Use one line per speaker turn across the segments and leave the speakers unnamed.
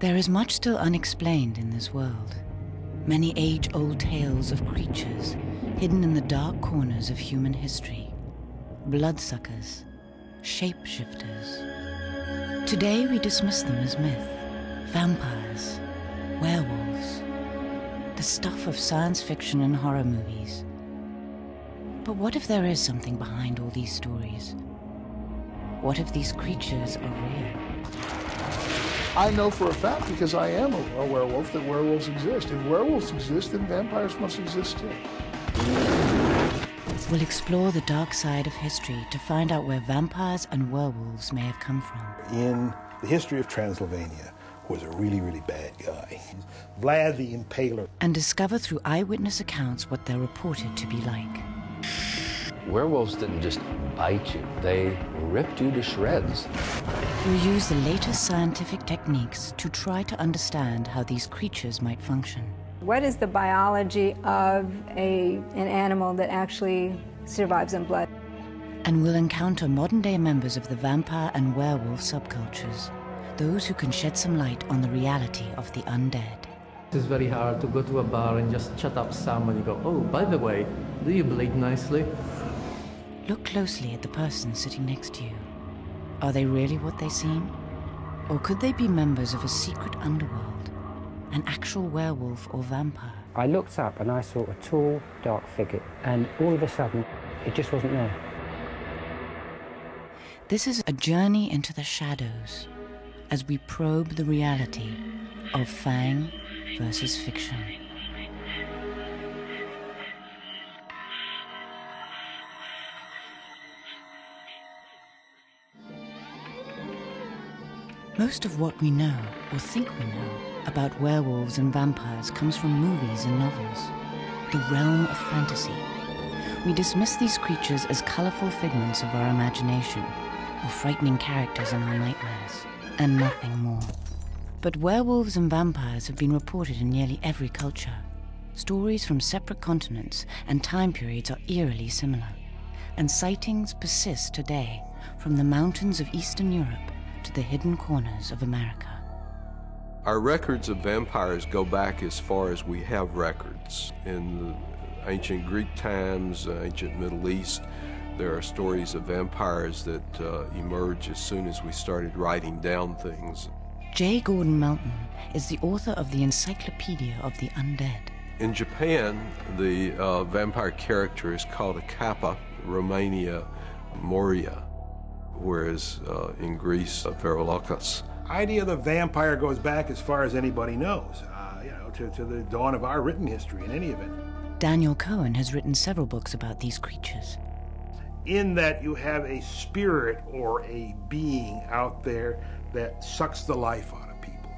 There is much still unexplained in this world. Many age-old tales of creatures hidden in the dark corners of human history. Bloodsuckers, shapeshifters. Today we dismiss them as myth. Vampires, werewolves, the stuff of science fiction and horror movies. But what if there is something behind all these stories? What if these creatures are real?
I know for a fact, because I am a werewolf, that werewolves exist. If werewolves exist, then vampires must exist too.
We'll explore the dark side of history to find out where vampires and werewolves may have come from.
In the history of Transylvania was a really, really bad guy. Vlad the Impaler.
And discover through eyewitness accounts what they're reported to be like.
Werewolves didn't just bite you, they ripped you to shreds.
We'll use the latest scientific techniques to try to understand how these creatures might function.
What is the biology of an animal that actually survives in blood?
And we'll encounter modern-day members of the vampire and werewolf subcultures, those who can shed some light on the reality of the undead.
It's very hard to go to a bar and just chat up someone and go, oh, by the way, do you bleed nicely?
Look closely at the person sitting next to you. Are they really what they seem? Or could they be members of a secret underworld? An actual werewolf or vampire?
I looked up and I saw a tall, dark figure, and all of a sudden, it just wasn't there.
This is a journey into the shadows as we probe the reality of Fang versus fiction. Most of what we know, or think we know, about werewolves and vampires comes from movies and novels, the realm of fantasy. We dismiss these creatures as colorful figments of our imagination, or frightening characters in our nightmares, and nothing more. But werewolves and vampires have been reported in nearly every culture. Stories from separate continents and time periods are eerily similar, and sightings persist today, from the mountains of Eastern Europe to the hidden corners of America.
Our records of vampires go back as far as we have records. In the ancient Greek times, ancient Middle East, there are stories of vampires that emerge as soon as we started writing down things.
J. Gordon Melton is the author of the Encyclopedia of the Undead.
In Japan, the vampire character is called a kappa, Romania, Moria, whereas in Greece, Verolokos.
Idea of the vampire goes back as far as anybody knows, to the dawn of our written history in any event.
Daniel Cohen has written several books about these creatures.
In that you have a spirit or a being out there that sucks the life out of people.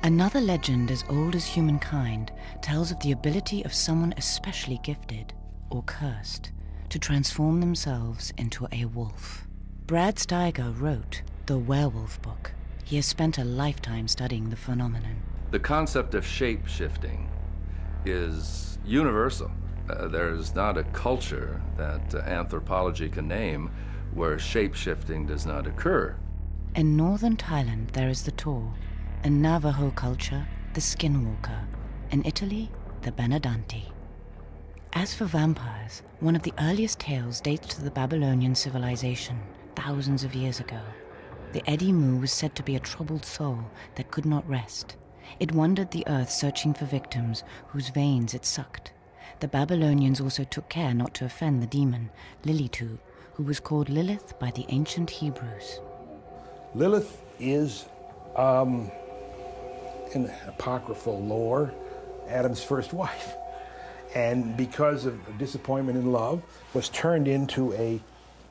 Another legend as old as humankind tells of the ability of someone especially gifted, or cursed, to transform themselves into a wolf. Brad Steiger wrote the Werewolf book. He has spent a lifetime studying the phenomenon.
The concept of shape-shifting is universal. There's not a culture that anthropology can name where shape-shifting does not occur.
In northern Thailand, there is the Tor. In Navajo culture, the Skinwalker. In Italy, the Benedanti. As for vampires, one of the earliest tales dates to the Babylonian civilization, thousands of years ago. The Edimu was said to be a troubled soul that could not rest. It wandered the earth searching for victims whose veins it sucked. The Babylonians also took care not to offend the demon, Lilitu, who was called Lilith by the ancient Hebrews.
Lilith is, in apocryphal lore, Adam's first wife. And because of disappointment in love, was turned into a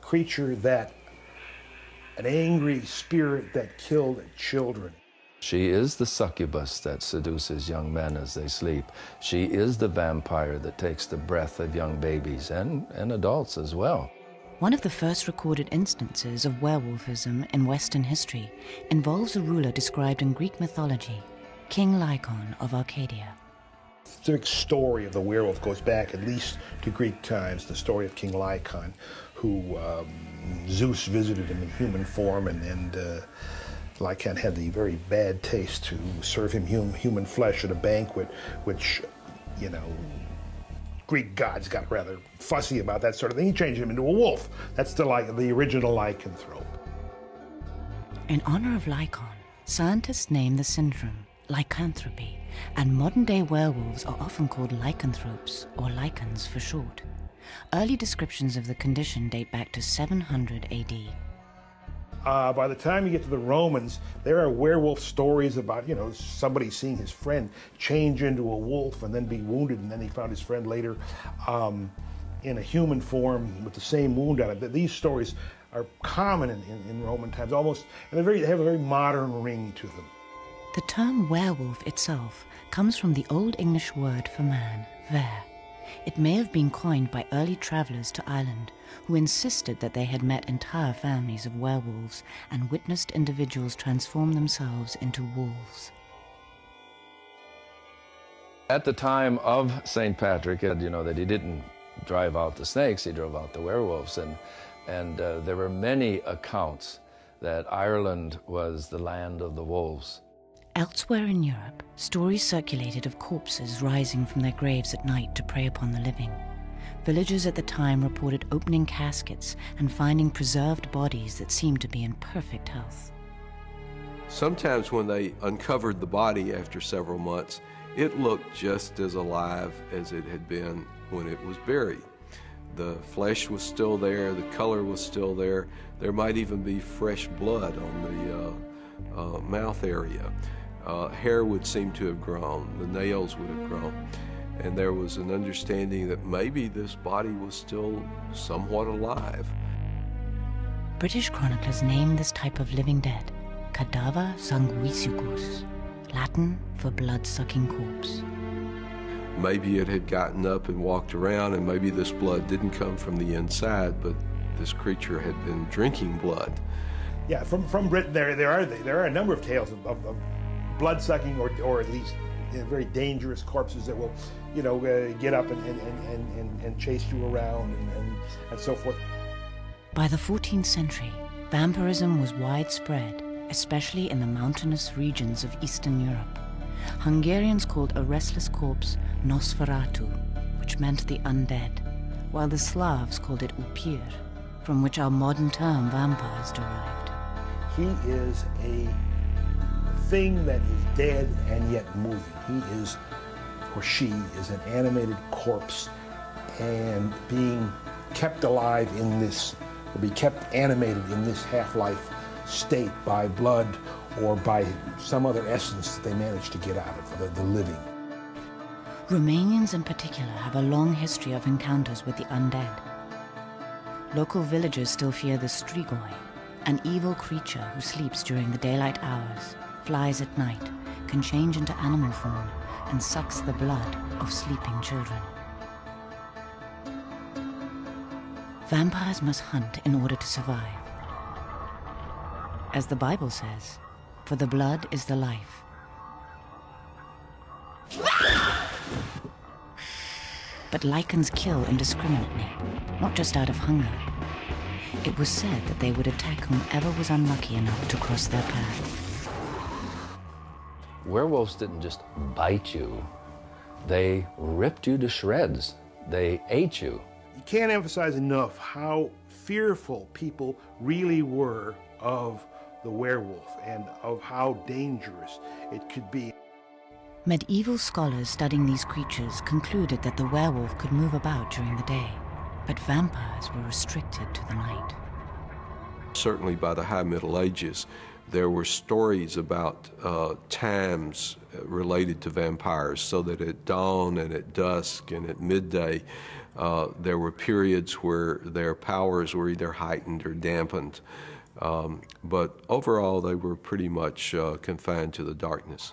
creature that, an angry spirit that killed children.
She is the succubus that seduces young men as they sleep. She is the vampire that takes the breath of young babies and adults as well.
One of the first recorded instances of werewolfism in Western history involves a ruler described in Greek mythology, King Lycaon of Arcadia.
The specific story of the werewolf goes back at least to Greek times, the story of King Lycaon, who Zeus visited him in human form and Lycan had the very bad taste to serve him human flesh at a banquet, which, you know, Greek gods got rather fussy about that sort of thing. He changed him into a wolf. That's the original lycanthrope.
In honor of Lycan, scientists name the syndrome lycanthropy, and modern-day werewolves are often called lycanthropes, or lycans for short. Early descriptions of the condition date back to 700 AD.
By the time you get to the Romans, there are werewolf stories about, you know, somebody seeing his friend change into a wolf and then be wounded, and then he found his friend later in a human form with the same wound on it. These stories are common in Roman times, almost, and they have a very modern ring to them.
The term werewolf itself comes from the Old English word for man, ver. It may have been coined by early travelers to Ireland, who insisted that they had met entire families of werewolves and witnessed individuals transform themselves into wolves.
At the time of St. Patrick, you know, that he didn't drive out the snakes, he drove out the werewolves, and there were many accounts that Ireland was the land of the wolves.
Elsewhere in Europe, stories circulated of corpses rising from their graves at night to prey upon the living. Villagers at the time reported opening caskets and finding preserved bodies that seemed to be in perfect health.
Sometimes when they uncovered the body after several months, it looked just as alive as it had been when it was buried. The flesh was still there, the color was still there. There might even be fresh blood on the mouth area. Hair would seem to have grown, the nails would have grown, and there was an understanding that maybe this body was still somewhat alive.
British chroniclers named this type of living dead cadaver sanguisicus, Latin for blood-sucking corpse.
Maybe it had gotten up and walked around, and maybe this blood didn't come from the inside, but this creature had been drinking blood.
Yeah, from Britain, there are a number of tales of blood-sucking or at least, you know, very dangerous corpses that will, you know, get up and chase you around and so forth.
By the 14th century, vampirism was widespread, especially in the mountainous regions of Eastern Europe. Hungarians called a restless corpse Nosferatu, which meant the undead, while the Slavs called it upir, from which our modern term vampires derived.
He is a thing that is dead and yet moving. He is, or she is, an animated corpse and being kept alive in this, or be kept animated in this half-life state by blood or by some other essence that they manage to get out of the living.
Romanians in particular have a long history of encounters with the undead. Local villagers still fear the strigoi, an evil creature who sleeps during the daylight hours, flies at night, can change into animal form, and sucks the blood of sleeping children. Vampires must hunt in order to survive. As the Bible says, for the blood is the life. But lycans kill indiscriminately, not just out of hunger. It was said that they would attack whomever was unlucky enough to cross their path.
Werewolves didn't just bite you, they ripped you to shreds. They ate you.
You can't emphasize enough how fearful people really were of the werewolf and of how dangerous it could be.
Medieval scholars studying these creatures concluded that the werewolf could move about during the day, but vampires were restricted to the night.
Certainly by the High Middle Ages, there were stories about times related to vampires, so that at dawn and at dusk and at midday, there were periods where their powers were either heightened or dampened. But overall, they were pretty much confined to the darkness.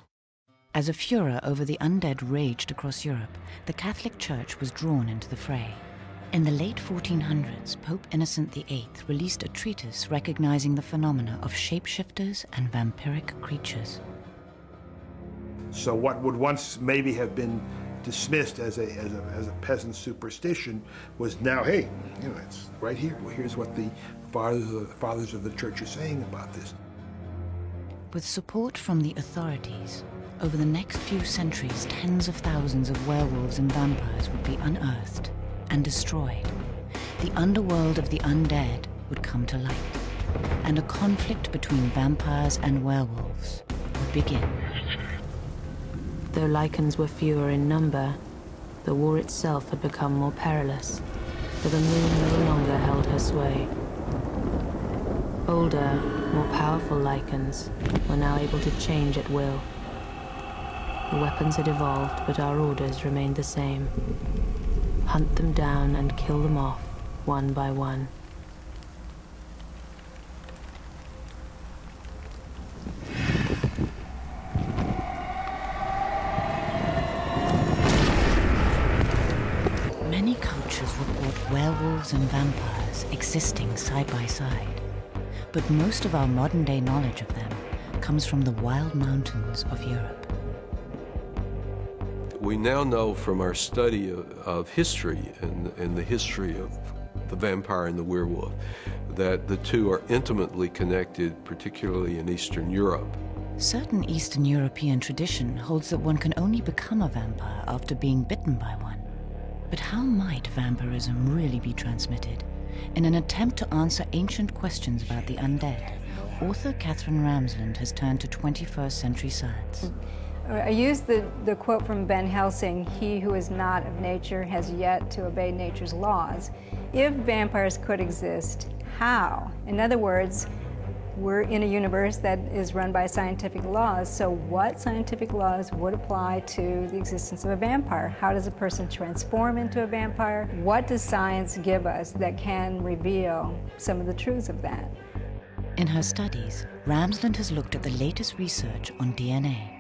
As a furor over the undead raged across Europe, the Catholic Church was drawn into the fray. In the late 1400s, Pope Innocent VIII released a treatise recognizing the phenomena of shapeshifters and vampiric creatures.
So what would once maybe have been dismissed as a peasant superstition was now, hey, you know, it's right here. Well, here's what the fathers of the church are saying about this.
With support from the authorities, over the next few centuries, tens of thousands of werewolves and vampires would be unearthed and destroyed. The underworld of the undead would come to light, and a conflict between vampires and werewolves would begin.
Though lichens were fewer in number, the war itself had become more perilous, for the moon no longer held her sway. Older, more powerful lichens were now able to change at will. The weapons had evolved, but our orders remained the same. Hunt them down and kill them off, one by one.
Many cultures report werewolves and vampires existing side by side, but most of our modern-day knowledge of them comes from the wild mountains of Europe.
We now know from our study of history and the history of the vampire and the werewolf that the two are intimately connected, particularly in Eastern Europe.
Certain Eastern European tradition holds that one can only become a vampire after being bitten by one. But how might vampirism really be transmitted? In an attempt to answer ancient questions about the undead, author Catherine Ramsland has turned to 21st century science.
I used the quote from Ben Helsing, "He who is not of nature has yet to obey nature's laws." If vampires could exist, how? In other words, we're in a universe that is run by scientific laws, so what scientific laws would apply to the existence of a vampire? How does a person transform into a vampire? What does science give us that can reveal some of the truths of that?
In her studies, Ramsland has looked at the latest research on DNA.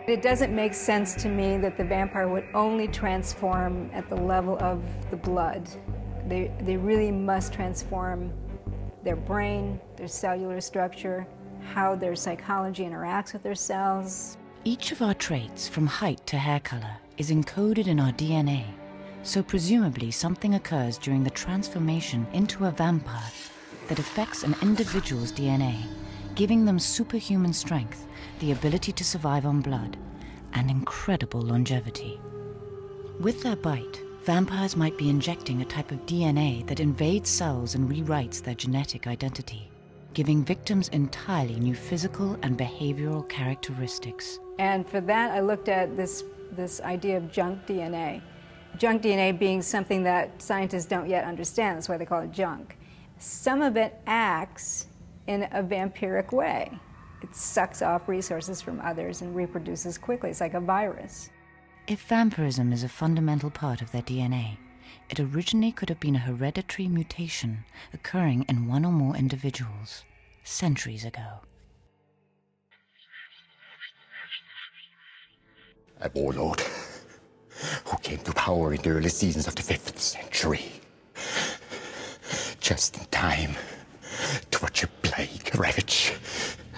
It doesn't make sense to me that the vampire would only transform at the level of the blood. They really must transform their brain, their cellular structure, how their psychology interacts with their cells.
Each of our traits, from height to hair color, is encoded in our DNA. So presumably something occurs during the transformation into a vampire that affects an individual's DNA, giving them superhuman strength, the ability to survive on blood, and incredible longevity. With their bite, vampires might be injecting a type of DNA that invades cells and rewrites their genetic identity, giving victims entirely new physical and behavioral characteristics.
And for that, I looked at this idea of junk DNA. Junk DNA being something that scientists don't yet understand, that's why they call it junk. Some of it acts in a vampiric way. It sucks off resources from others and reproduces quickly. It's like a virus.
If vampirism is a fundamental part of their DNA, it originally could have been a hereditary mutation occurring in one or more individuals centuries ago.
A warlord who came to power in the early seasons of the 5th century. Just in time to watch a plague ravage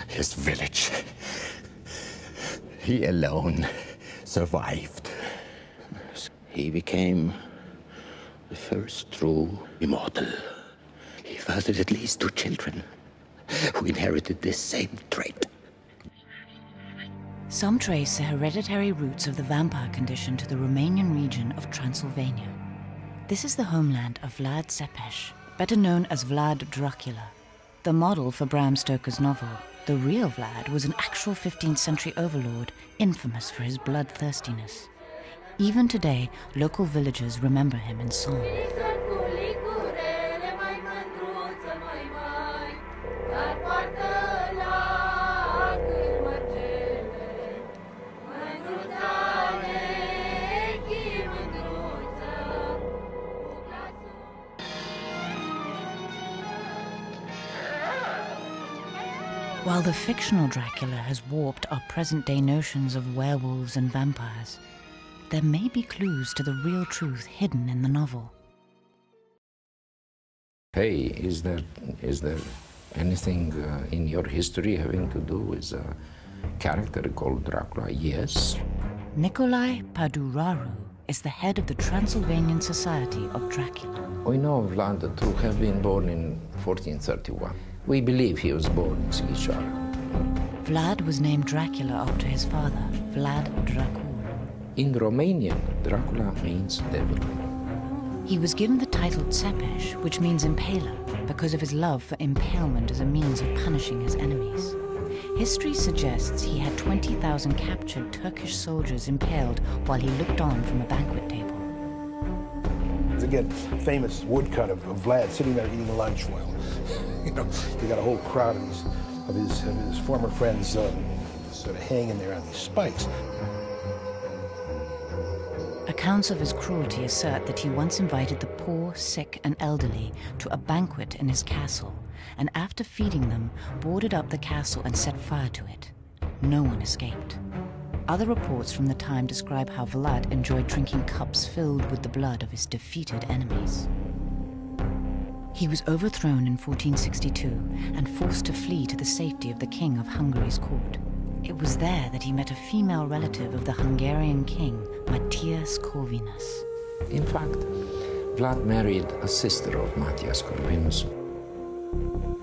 his village. He alone survived. He became the first true immortal. He fathered at least 2 children who inherited this same trait.
Some trace the hereditary roots of the vampire condition to the Romanian region of Transylvania. This is the homeland of Vlad Țepeș, better known as Vlad Dracula, the model for Bram Stoker's novel. The real Vlad was an actual 15th century overlord, infamous for his bloodthirstiness. Even today, local villagers remember him in song. While the fictional Dracula has warped our present-day notions of werewolves and vampires, there may be clues to the real truth hidden in the novel.
Hey, is there anything in your history having to do with a character called Dracula? Yes.
Nicolae Paduraru is the head of the Transylvanian Society of Dracula.
We know Vlad to have been born in 1431. We believe he was born in Sighișoara.
Vlad was named Dracula after his father, Vlad Dracul.
In Romanian, Dracula means devil.
He was given the title Tsepesh, which means impaler, because of his love for impalement as a means of punishing his enemies. History suggests he had 20,000 captured Turkish soldiers impaled while he looked on from a banquet table.
There's again famous woodcut of Vlad sitting there eating lunch while, you got a whole crowd of his former friends sort of hanging there on these spikes.
Accounts of his cruelty assert that he once invited the poor, sick, and elderly to a banquet in his castle, and after feeding them, boarded up the castle and set fire to it. No one escaped. Other reports from the time describe how Vlad enjoyed drinking cups filled with the blood of his defeated enemies. He was overthrown in 1462 and forced to flee to the safety of the King of Hungary's court. It was there that he met a female relative of the Hungarian king, Matthias Corvinus.
In fact, Vlad married a sister of Matthias Corvinus.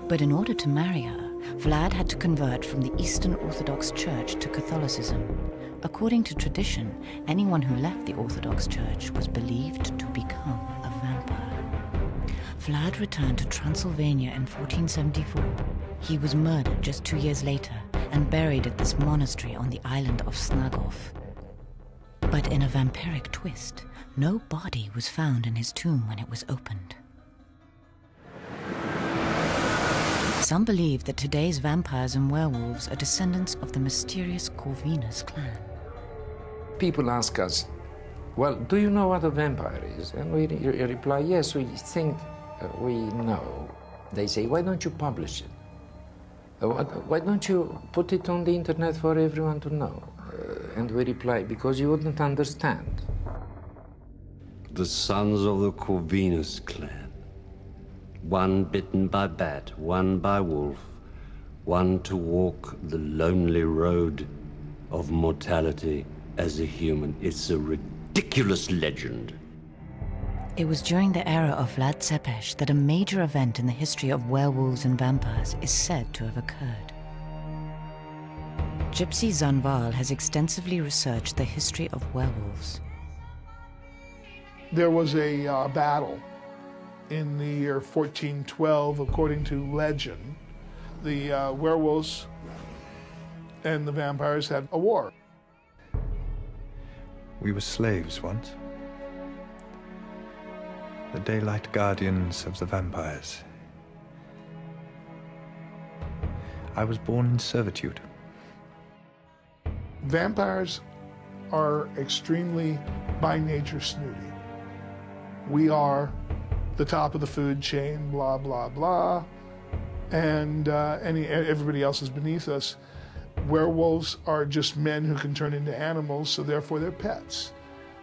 But in order to marry her, Vlad had to convert from the Eastern Orthodox Church to Catholicism. According to tradition, anyone who left the Orthodox Church was believed to become a vampire. Vlad returned to Transylvania in 1474. He was murdered just 2 years later and buried at this monastery on the island of Snagov. But in a vampiric twist, no body was found in his tomb when it was opened. Some believe that today's vampires and werewolves are descendants of the mysterious Corvinus clan.
People ask us, well, do you know what a vampire is? And we reply, yes, we think we know. They say, why don't you publish it? Why don't you put it on the internet for everyone to know? And we reply, because you wouldn't understand.
The sons of the Corvinus clan. One bitten by bat, one by wolf, one to walk the lonely road of mortality as a human. It's a ridiculous legend.
It was during the era of Vlad Tsepesh that a major event in the history of werewolves and vampires is said to have occurred. Gypsy Zanval has extensively researched the history of werewolves.
There was a battle in the year 1412, according to legend. The werewolves and the vampires had a war.
We were slaves once. The daylight guardians of the vampires. I was born in servitude.
Vampires are extremely, by nature, snooty. We are the top of the food chain, blah, blah, blah, and everybody else is beneath us. Werewolves are just men who can turn into animals, so therefore they're pets.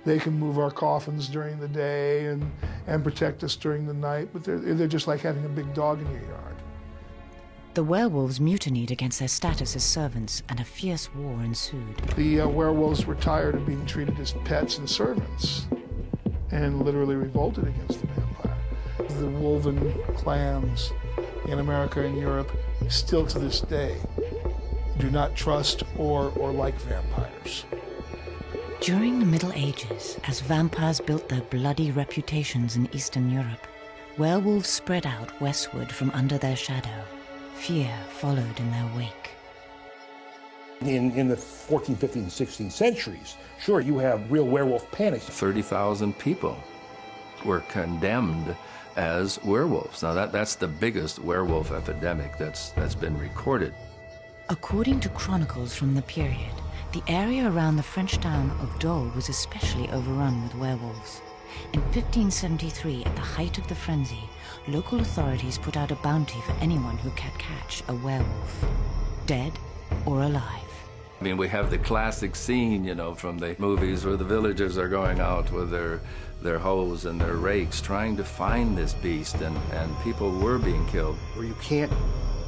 They can move our coffins during the day and protect us during the night, but they're just like having a big dog in your yard.
The werewolves mutinied against their status as servants, and a fierce war ensued.
The werewolves were tired of being treated as pets and servants, and literally revolted against the vampire. The wolven clans in America and Europe, still to this day, do not trust or like vampires.
During the Middle Ages, as vampires built their bloody reputations in Eastern Europe, werewolves spread out westward from under their shadow. Fear followed in their wake.
In the 14th, 15th, and 16th centuries, sure, you have real werewolf panics.
30,000 people were condemned as werewolves. Now that's the biggest werewolf epidemic that's been recorded.
According to chronicles from the period, the area around the French town of Dole was especially overrun with werewolves. In 1573, at the height of the frenzy, local authorities put out a bounty for anyone who could catch a werewolf, dead or alive.
I mean, we have the classic scene, from the movies where the villagers are going out with their hoes and their rakes trying to find this beast, and people were being killed.
Where you can't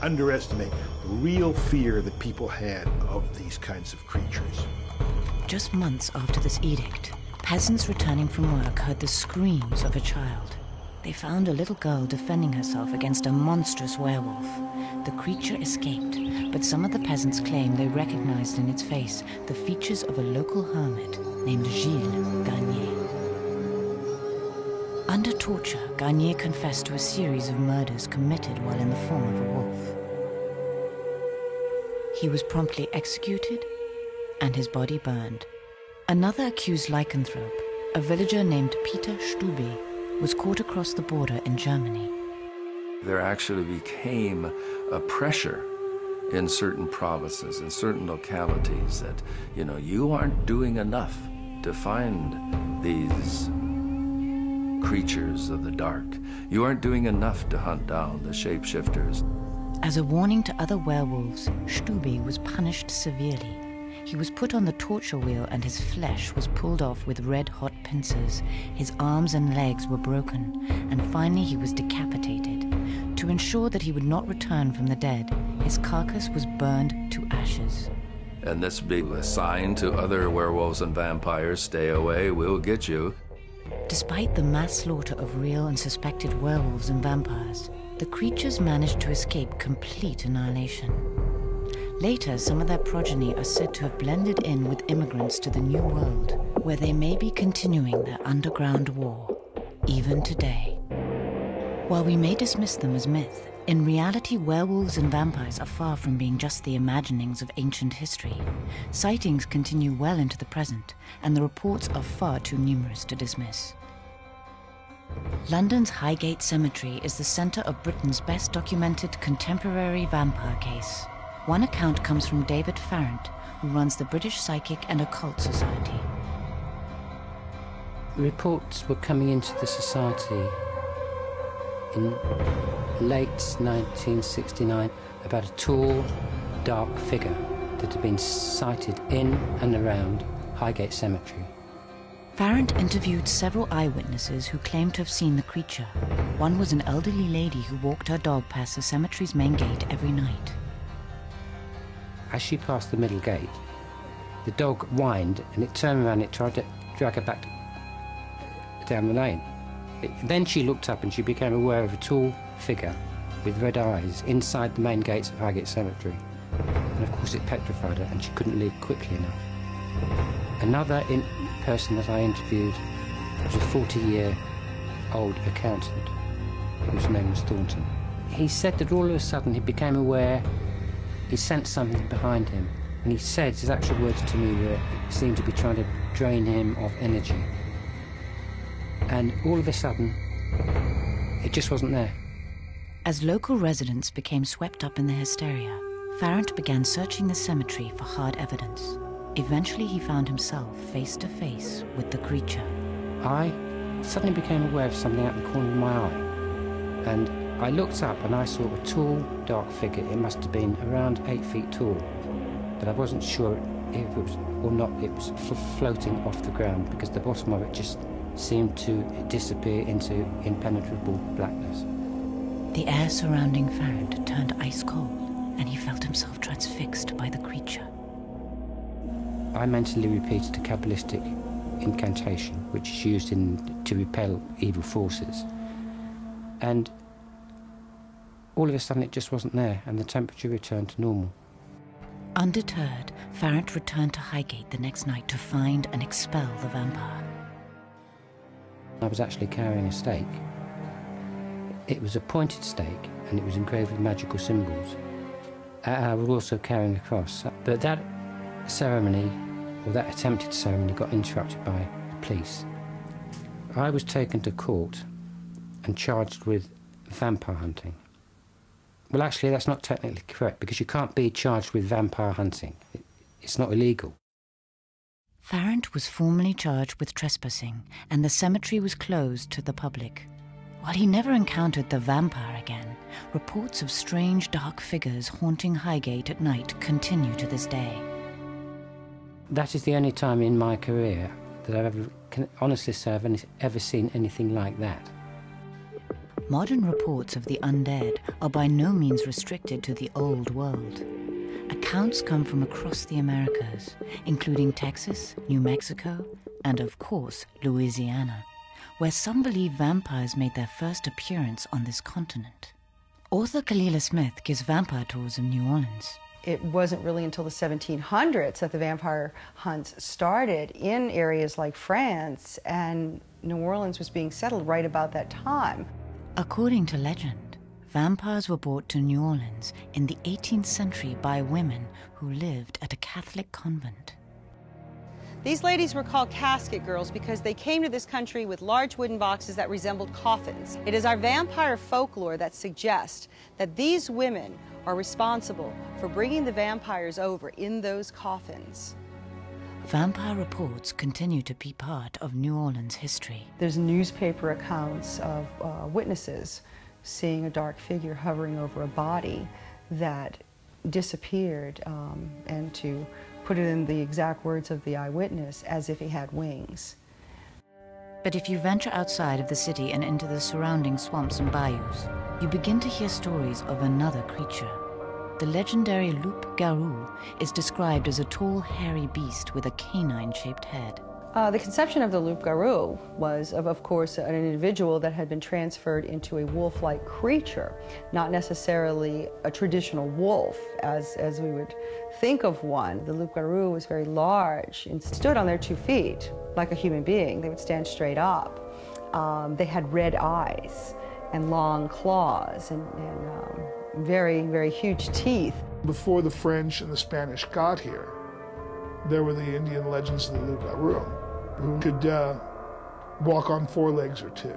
underestimate the real fear that people had of these kinds of creatures.
Just months after this edict, peasants returning from work heard the screams of a child. They found a little girl defending herself against a monstrous werewolf. The creature escaped, but some of the peasants claim they recognized in its face the features of a local hermit named Gilles Garnier. Under torture, Garnier confessed to a series of murders committed while in the form of a wolf. He was promptly executed and his body burned. Another accused lycanthrope, a villager named Peter Stube, was caught across the border in Germany.
There actually became a pressure in certain provinces, in certain localities that, you aren't doing enough to find these creatures of the dark. You aren't doing enough to hunt down the shapeshifters.
As a warning to other werewolves, Stube was punished severely. He was put on the torture wheel and his flesh was pulled off with red-hot pincers. His arms and legs were broken, and finally he was decapitated. To ensure that he would not return from the dead, his carcass was burned to ashes.
And this being a sign to other werewolves and vampires, stay away, we'll get you.
Despite the mass slaughter of real and suspected werewolves and vampires, the creatures managed to escape complete annihilation. Later, some of their progeny are said to have blended in with immigrants to the New World, where they may be continuing their underground war, even today. While we may dismiss them as myth, in reality werewolves and vampires are far from being just the imaginings of ancient history. Sightings continue well into the present, and the reports are far too numerous to dismiss. London's Highgate Cemetery is the centre of Britain's best documented contemporary vampire case. One account comes from David Farrant, who runs the British Psychic and Occult Society.
Reports were coming into the society in late 1969 about a tall, dark figure that had been sighted in and around Highgate Cemetery.
Farrant interviewed several eyewitnesses who claimed to have seen the creature. One was an elderly lady who walked her dog past the cemetery's main gate every night.
As she passed the middle gate, the dog whined and it turned around and it tried to drag her back down the lane. Then she looked up and she became aware of a tall figure with red eyes inside the main gates of Highgate Cemetery. And of course it petrified her and she couldn't leave quickly enough. Another person that I interviewed was a 40-year-old accountant whose name was Thornton. He said that all of a sudden he became aware he sensed something behind him, and he said, his actual words to me were, it seemed to be trying to drain him of energy. And all of a sudden, it just wasn't there.
As local residents became swept up in the hysteria, Farrant began searching the cemetery for hard evidence. Eventually he found himself face to face with the creature.
I suddenly became aware of something out in the corner of my eye, and I looked up and I saw a tall, dark figure. It must have been around 8 feet tall, but I wasn't sure if it was or not. It was floating off the ground because the bottom of it just seemed to disappear into impenetrable blackness.
The air surrounding Farrant turned ice cold, and he felt himself transfixed by the creature.
I mentally repeated a Kabbalistic incantation, which is used to repel evil forces. And all of a sudden it just wasn't there, and the temperature returned to normal.
Undeterred, Farrant returned to Highgate the next night to find and expel the vampire.
I was actually carrying a stake. It was a pointed stake, and it was engraved with magical symbols. I was also carrying a cross, but that ceremony, or that attempted ceremony, got interrupted by the police. I was taken to court and charged with vampire hunting. Well, actually, that's not technically correct, because you can't be charged with vampire hunting. It's not illegal.
Farrant was formally charged with trespassing, and the cemetery was closed to the public. While he never encountered the vampire again, reports of strange dark figures haunting Highgate at night continue to this day.
That is the only time in my career that can honestly say I've ever seen anything like that.
Modern reports of the undead are by no means restricted to the old world. Accounts come from across the Americas, including Texas, New Mexico, and of course, Louisiana, where some believe vampires made their first appearance on this continent. Author Kalila Smith gives vampire tours of New Orleans.
It wasn't really until the 1700s that the vampire hunts started in areas like France, and New Orleans was being settled right about that time.
According to legend, vampires were brought to New Orleans in the 18th century by women who lived at a Catholic convent.
These ladies were called casket girls because they came to this country with large wooden boxes that resembled coffins. It is our vampire folklore that suggests that these women are responsible for bringing the vampires over in those coffins.
Vampire reports continue to be part of New Orleans history.
There's newspaper accounts of witnesses seeing a dark figure hovering over a body that disappeared, and to put it in the exact words of the eyewitness, as if he had wings.
But if you venture outside of the city and into the surrounding swamps and bayous, you begin to hear stories of another creature. The legendary loup-garou is described as a tall, hairy beast with a canine-shaped head.
The conception of the loup-garou was, of course, an individual that had been transferred into a wolf-like creature, not necessarily a traditional wolf, as we would think of one. The loup-garou was very large and stood on their 2 feet, like a human being. They would stand straight up. They had red eyes and long claws and very, very huge teeth.
Before the French and the Spanish got here, there were the Indian legends of the loup-garou, who could walk on 4 legs or 2,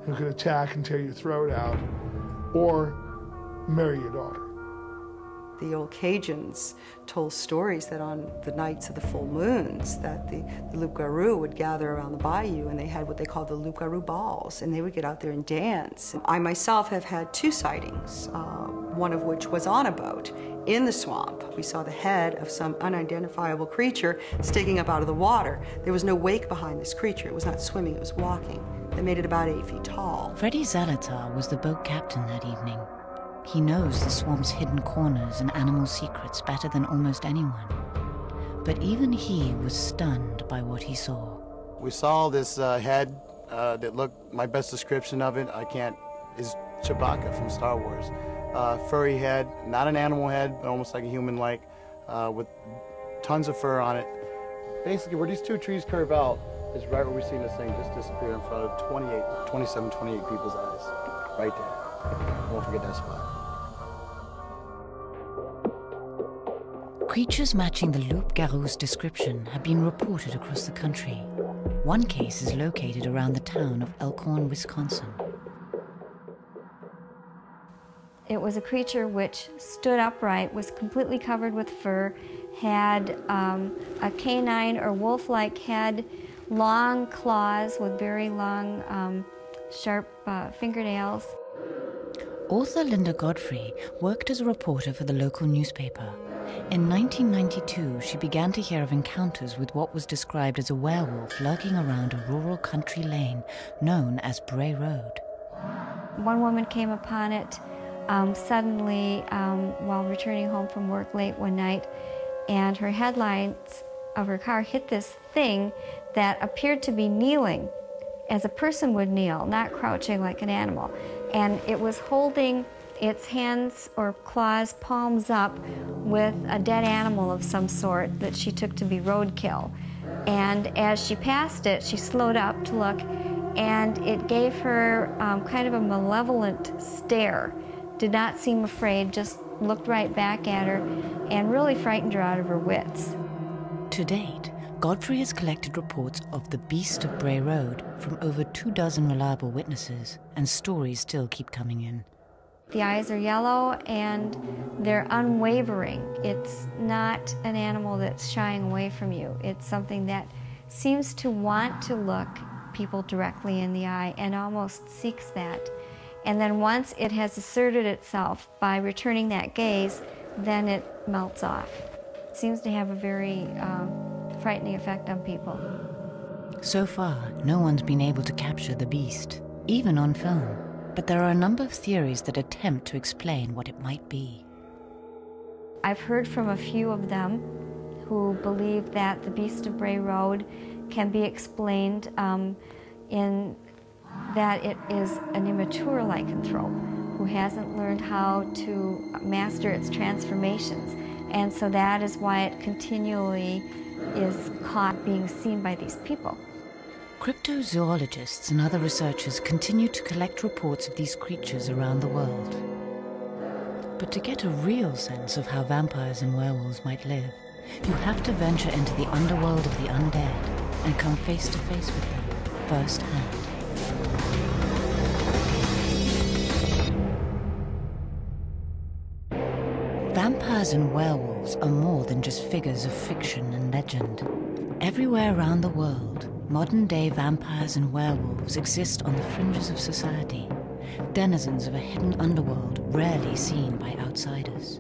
who could attack and tear your throat out, or marry your daughter.
The old Cajuns told stories that on the nights of the full moons that the loup-garou would gather around the bayou, and they had what they called the loup-garou balls, and they would get out there and dance. I myself have had 2 sightings, one of which was on a boat in the swamp. We saw the head of some unidentifiable creature sticking up out of the water. There was no wake behind this creature. It was not swimming, it was walking. They made it about 8 feet tall.
Freddie Zalatar was the boat captain that evening. He knows the swamp's hidden corners and animal secrets better than almost anyone. But even he was stunned by what he saw.
We saw this head that looked, my best description of it, is Chewbacca from Star Wars. Furry head, not an animal head, but almost like a human-like, with tons of fur on it. Basically, where these 2 trees curve out is right where we're seeing this thing just disappear in front of 27, 28 people's eyes. Right there. Won't forget that spot.
Creatures matching the loup-garou's description have been reported across the country. One case is located around the town of Elkhorn, Wisconsin.
It was a creature which stood upright, was completely covered with fur, had a canine or wolf-like head, long claws with very long, sharp fingernails.
Author Linda Godfrey worked as a reporter for the local newspaper. In 1992, she began to hear of encounters with what was described as a werewolf lurking around a rural country lane known as Bray Road.
One woman came upon it suddenly while returning home from work late one night, and her headlights of her car hit this thing that appeared to be kneeling as a person would kneel, not crouching like an animal. And it was holding its hands or claws, palms up, with a dead animal of some sort that she took to be roadkill. And as she passed it, she slowed up to look, and it gave her kind of a malevolent stare. Did not seem afraid, just looked right back at her, and really frightened her out of her wits.
To date, Godfrey has collected reports of the Beast of Bray Road from over 24 reliable witnesses, and stories still keep coming in.
The eyes are yellow and they're unwavering. It's not an animal that's shying away from you. It's something that seems to want to look people directly in the eye and almost seeks that. And then once it has asserted itself by returning that gaze, then it melts off. It seems to have a very frightening effect on people.
So far, no one's been able to capture the beast, even on film. But there are a number of theories that attempt to explain what it might be.
I've heard from a few of them who believe that the Beast of Bray Road can be explained in that it is an immature lycanthrope who who hasn't learned how to master its transformations. And so that is why it continually is caught being seen by these people.
Cryptozoologists and other researchers continue to collect reports of these creatures around the world. But to get a real sense of how vampires and werewolves might live, you have to venture into the underworld of the undead and come face to face with them firsthand. Vampires and werewolves are more than just figures of fiction and legend. Everywhere around the world, modern-day vampires and werewolves exist on the fringes of society, denizens of a hidden underworld rarely seen by outsiders.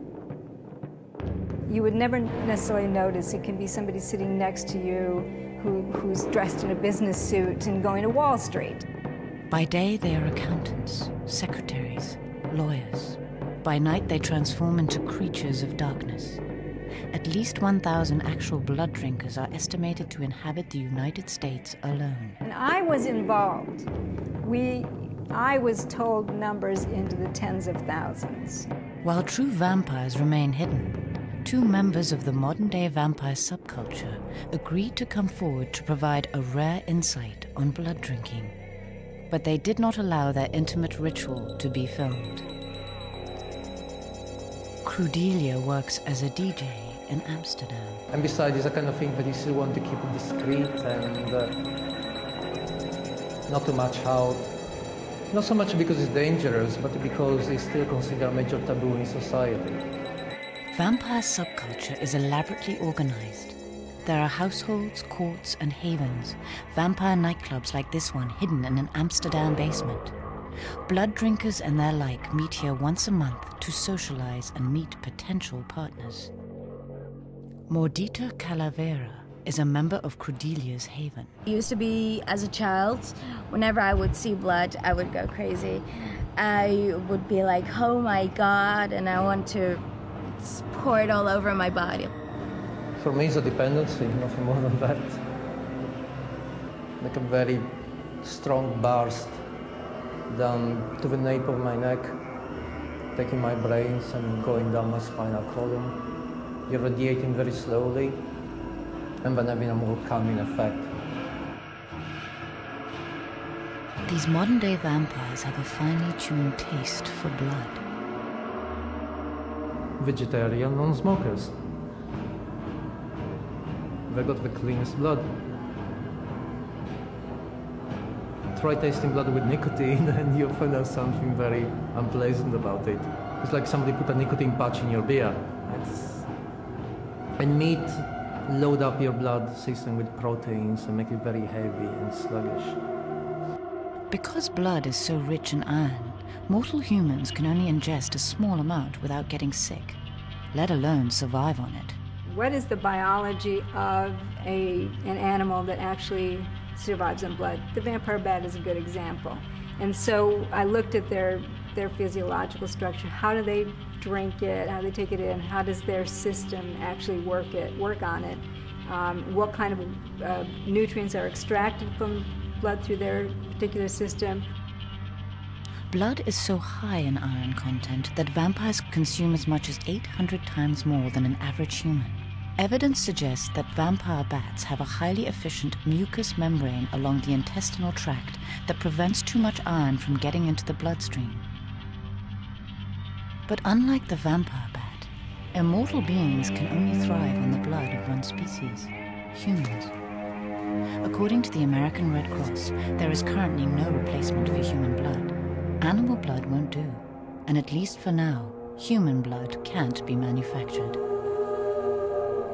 You would never necessarily notice. It can be somebody sitting next to you who's dressed in a business suit and going to Wall Street.
By day, they are accountants, secretaries, lawyers. By night, they transform into creatures of darkness. At least 1,000 actual blood drinkers are estimated to inhabit the United States alone.
And I was involved. I was told numbers into the tens of thousands.
While true vampires remain hidden, two members of the modern-day vampire subculture agreed to come forward to provide a rare insight on blood drinking. But they did not allow their intimate ritual to be filmed. Cordelia works as a DJ in Amsterdam.
And besides, it's a kind of thing that you still want to keep it discreet and not too much out. Not so much because it's dangerous, but because it's still considered a major taboo in society.
Vampire subculture is elaborately organized. There are households, courts, and havens, vampire nightclubs like this one hidden in an Amsterdam basement. Blood drinkers and their like meet here once a month to socialize and meet potential partners. Mordita Calavera is a member of Cordelia's haven.
It used to be, as a child, whenever I would see blood, I would go crazy. I would be like, oh my God, and I want to pour it all over my body.
For me, it's a dependency, nothing more than that. Like a very strong burst down to the nape of my neck, taking my brains and going down my spinal column, irradiating very slowly, and then having a more calming effect.
These modern-day vampires have a finely tuned taste for blood.
Vegetarian non-smokers. They got the cleanest blood. Try tasting blood with nicotine and you'll find out something very unpleasant about it. It's like somebody put a nicotine patch in your beer. And meat load up your blood system with proteins and make it very heavy and sluggish.
Because blood is so rich in iron, mortal humans can only ingest a small amount without getting sick, let alone survive on it.
What is the biology of an animal that actually survives on blood? The vampire bat is a good example. And so I looked at their physiological structure. How do they drink it? How do they take it in? How does their system actually work on it? What kind of nutrients are extracted from blood through their particular system?
Blood is so high in iron content that vampires consume as much as 800 times more than an average human. Evidence suggests that vampire bats have a highly efficient mucous membrane along the intestinal tract that prevents too much iron from getting into the bloodstream. But unlike the vampire bat, immortal beings can only thrive on the blood of one species, humans. According to the American Red Cross, there is currently no replacement for human blood. Animal blood won't do, and at least for now, human blood can't be manufactured.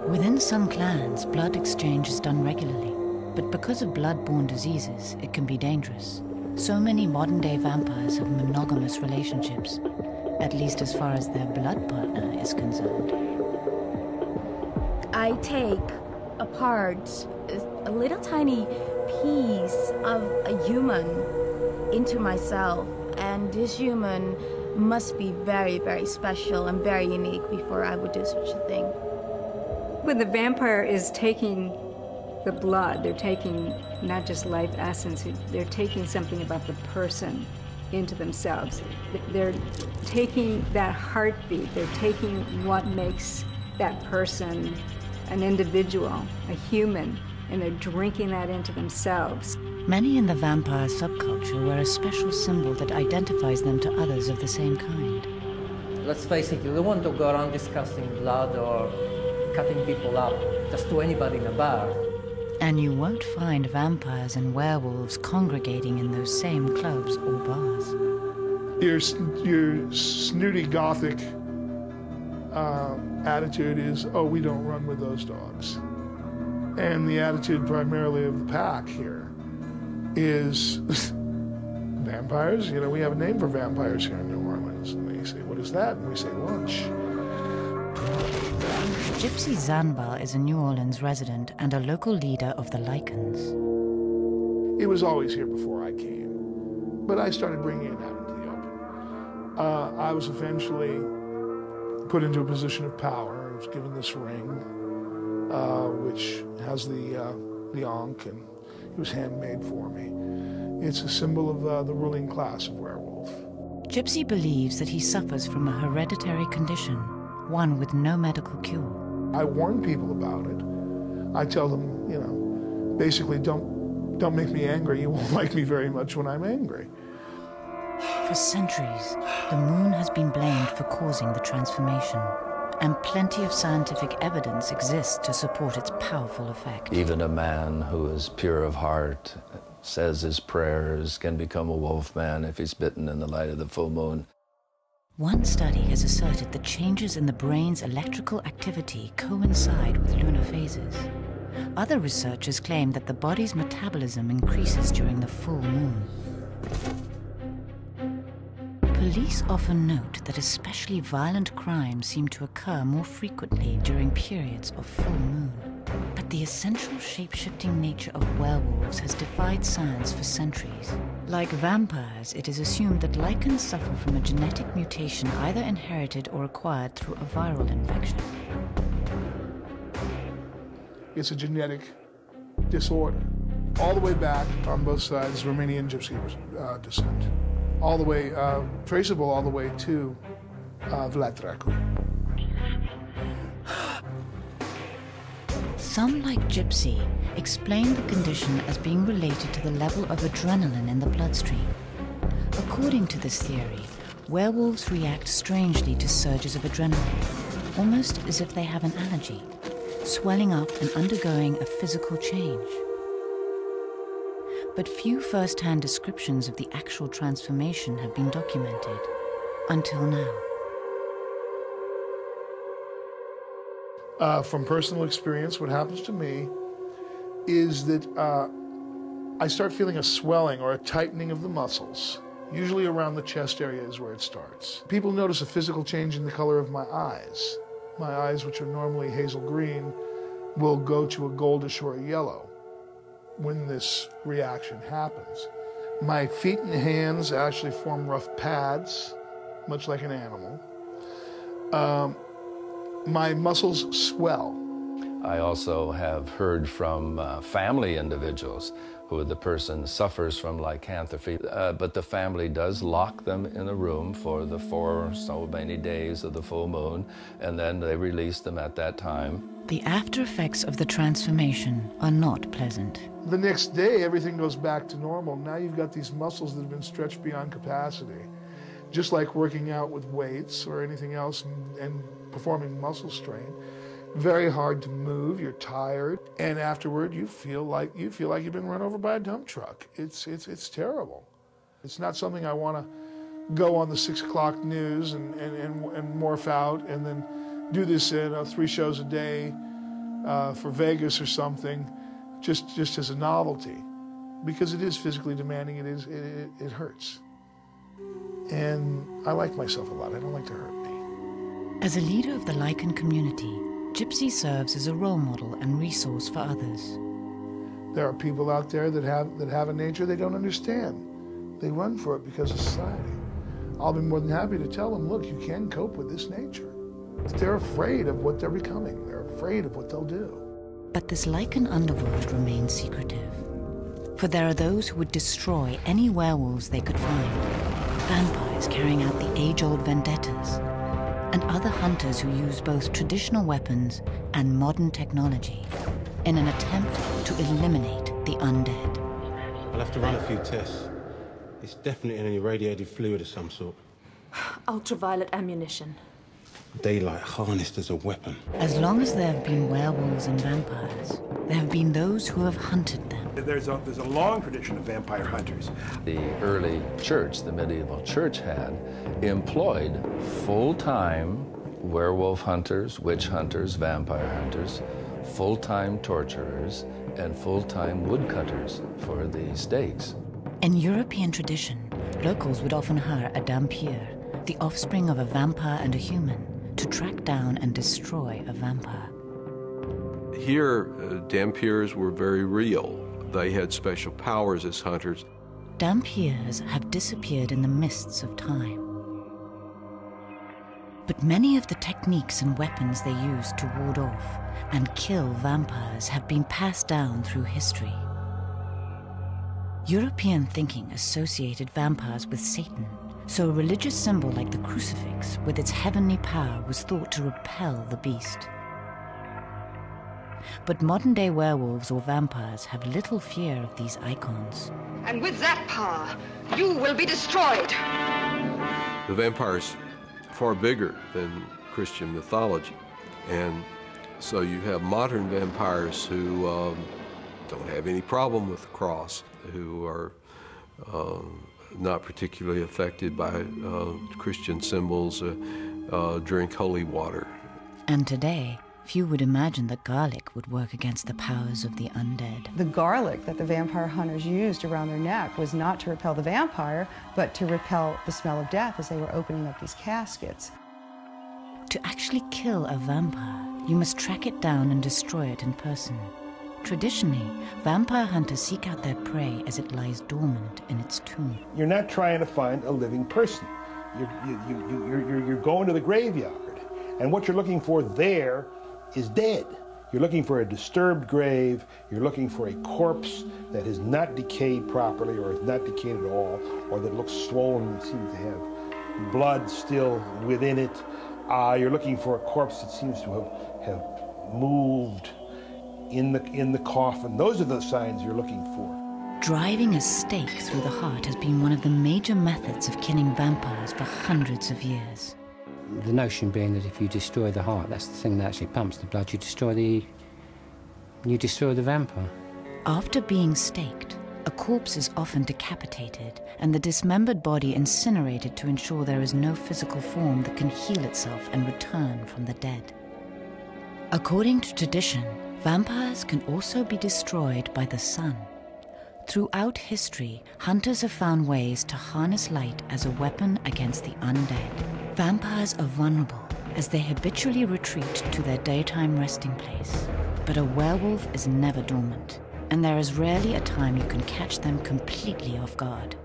Within some clans, blood exchange is done regularly, but because of blood-borne diseases, it can be dangerous. So many modern-day vampires have monogamous relationships, at least as far as their blood partner is concerned.
I take apart a little tiny piece of a human into myself, and this human must be very, very special and very unique before I would do such a thing.
When the vampire is taking the blood, they're taking not just life essence, they're taking something about the person into themselves. They're taking that heartbeat, they're taking what makes that person an individual, a human, and they're drinking that into themselves.
Many in the vampire subculture wear a special symbol that identifies them to others of the same kind.
Let's face it, you don't want to go around discussing blood or cutting people up just to anybody in a bar.
And you won't find vampires and werewolves congregating in those same clubs or bars.
Your snooty gothic attitude is, oh, we don't run with those dogs. And the attitude primarily of the pack here is vampires. You know, we have a name for vampires here in New Orleans. And they say, what is that? And we say, lunch.
Gypsy Zanbar is a New Orleans resident and a local leader of the Lycans.
It was always here before I came, but I started bringing it out into the open. I was eventually put into a position of power. I was given this ring, which has the ankh, and it was handmade for me. It's a symbol of the ruling class of werewolf.
Gypsy believes that he suffers from a hereditary condition, one with no medical cure.
I warn people about it. I tell them, you know, basically don't make me angry. You won't like me very much when I'm angry.
For centuries, the moon has been blamed for causing the transformation, and plenty of scientific evidence exists to support its powerful effect.
Even a man who is pure of heart, says his prayers, can become a wolf man if he's bitten in the light of the full moon.
One study has asserted that changes in the brain's electrical activity coincide with lunar phases. Other researchers claim that the body's metabolism increases during the full moon. Police often note that especially violent crimes seem to occur more frequently during periods of full moon. But the essential shape-shifting nature of werewolves has defied science for centuries. Like vampires, it is assumed that lycans suffer from a genetic mutation either inherited or acquired through a viral infection.
It's a genetic disorder. All the way back on both sides, Romanian Gypsy descent. All the way, traceable all the way to Vlad Dracu.
Some, like Gypsy, explain the condition as being related to the level of adrenaline in the bloodstream. According to this theory, werewolves react strangely to surges of adrenaline, almost as if they have an allergy, swelling up and undergoing a physical change. But few first-hand descriptions of the actual transformation have been documented, until now.
From personal experience, what happens to me is that I start feeling a swelling or a tightening of the muscles. Usually around the chest area is where it starts. People notice a physical change in the color of my eyes. My eyes, which are normally hazel green, will go to a goldish or a yellow when this reaction happens. My feet and hands actually form rough pads, much like an animal. My muscles swell.
I also have heard from family individuals who the person suffers from lycanthropy, but the family does lock them in a room for the 4 or so many days of the full moon, and then they release them at that time.
The after effects of the transformation are not pleasant.
The next day, everything goes back to normal. Now you've got these muscles that have been stretched beyond capacity. Just like working out with weights or anything else and performing muscle strain. Very hard to move, you're tired, and afterward you feel like you've been run over by a dump truck. It's terrible. It's not something I want to go on the 6 o'clock news and morph out and then do this in 3 shows a day for Vegas or something, just as a novelty, because it is physically demanding. It hurts, and I like myself a lot. I don't like to hurt me.
As a leader of the Lycan community, Gypsy serves as a role model and resource for others.
There are people out there that have a nature they don't understand. They run for it because of society. I'll be more than happy to tell them, look, you can cope with this nature. They're afraid of what they're becoming. They're afraid of what they'll do.
But this Lycan underworld remains secretive. For there are those who would destroy any werewolves they could find. vampires carrying out the age-old vendettas, and other hunters who use both traditional weapons and modern technology in an attempt to eliminate the undead.
I'll have to run a few tests. It's definitely in any radiated fluid of some sort.
Ultraviolet ammunition.
Daylight harnessed as a weapon.
As long as there have been werewolves and vampires, there have been those who have hunted them.
There's a long tradition of vampire hunters.
The early church, the medieval church, had employed full-time werewolf hunters, witch hunters, vampire hunters, full-time torturers, and full-time woodcutters for the stakes.
In European tradition, locals would often hire a dhampir, the offspring of a vampire and a human, to track down and destroy a vampire.
Here, dhampirs were very real. They had special powers as hunters.
Dhampirs have disappeared in the mists of time. But many of the techniques and weapons they used to ward off and kill vampires have been passed down through history. European thinking associated vampires with Satan, so a religious symbol like the crucifix with its heavenly power was thought to repel the beast. But modern-day werewolves or vampires have little fear of these icons.
And with that power, you will be destroyed.
The vampire's far bigger than Christian mythology. And so you have modern vampires who don't have any problem with the cross, who are not particularly affected by Christian symbols, drink holy water.
And today, few would imagine that garlic would work against the powers of the undead.
The garlic that the vampire hunters used around their neck was not to repel the vampire, but to repel the smell of death as they were opening up these caskets.
To actually kill a vampire, you must track it down and destroy it in person. Traditionally, vampire hunters seek out their prey as it lies dormant in its tomb.
You're not trying to find a living person. You're going to the graveyard, and what you're looking for there is dead. You're looking for a disturbed grave. You're looking for a corpse that has not decayed properly or has not decayed at all, or that looks swollen and seems to have blood still within it. You're looking for a corpse that seems to have moved in the coffin. Those are the signs you're looking for.
Driving a stake through the heart has been one of the major methods of killing vampires for hundreds of years.
The notion being that if you destroy the heart, that's the thing that actually pumps the blood, you destroy the vampire.
After being staked, a corpse is often decapitated and the dismembered body incinerated to ensure there is no physical form that can heal itself and return from the dead. According to tradition, vampires can also be destroyed by the sun. Throughout history, hunters have found ways to harness light as a weapon against the undead. Vampires are vulnerable as they habitually retreat to their daytime resting place. But a werewolf is never dormant, and there is rarely a time you can catch them completely off guard.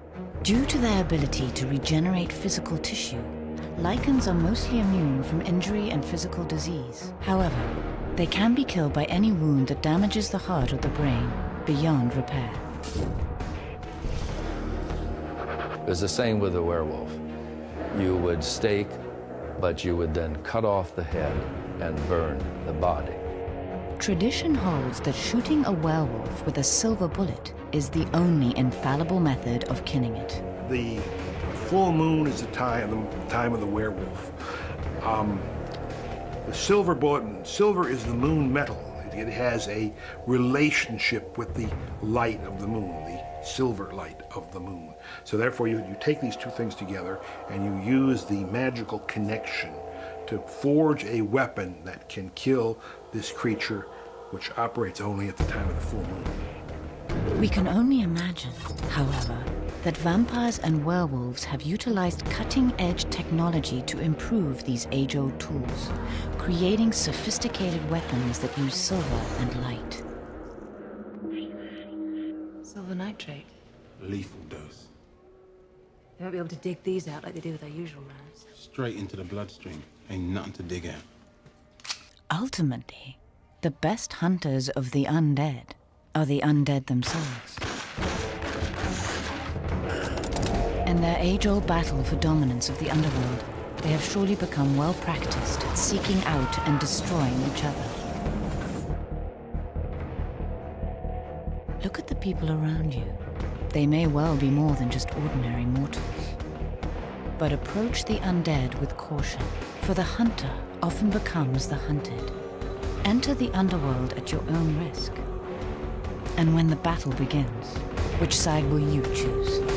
Due to their ability to regenerate physical tissue, lichens are mostly immune from injury and physical disease. However, they can be killed by any wound that damages the heart or the brain beyond repair.
It was the same with a werewolf. You would stake, but you would then cut off the head and burn the body.
Tradition holds that shooting a werewolf with a silver bullet is the only infallible method of killing it.
The full moon is the time of the werewolf. The silver bullet, silver is the moon metal. It has a relationship with the light of the moon, the silver light of the moon. So therefore you take these two things together and you use the magical connection to forge a weapon that can kill this creature, which operates only at the time of the full moon.
We can only imagine, however, that vampires and werewolves have utilized cutting-edge technology to improve these age-old tools, creating sophisticated weapons that use silver and light.
Silver nitrate.
Lethal dose.
They won't be able to dig these out like they do with their usual rounds.
Straight into the bloodstream. Ain't nothing to dig out.
Ultimately, the best hunters of the undead are the undead themselves. In their age-old battle for dominance of the underworld, they have surely become well practiced at seeking out and destroying each other. Look at the people around you. They may well be more than just ordinary mortals. But approach the undead with caution, for the hunter often becomes the hunted. Enter the underworld at your own risk. And when the battle begins, which side will you choose?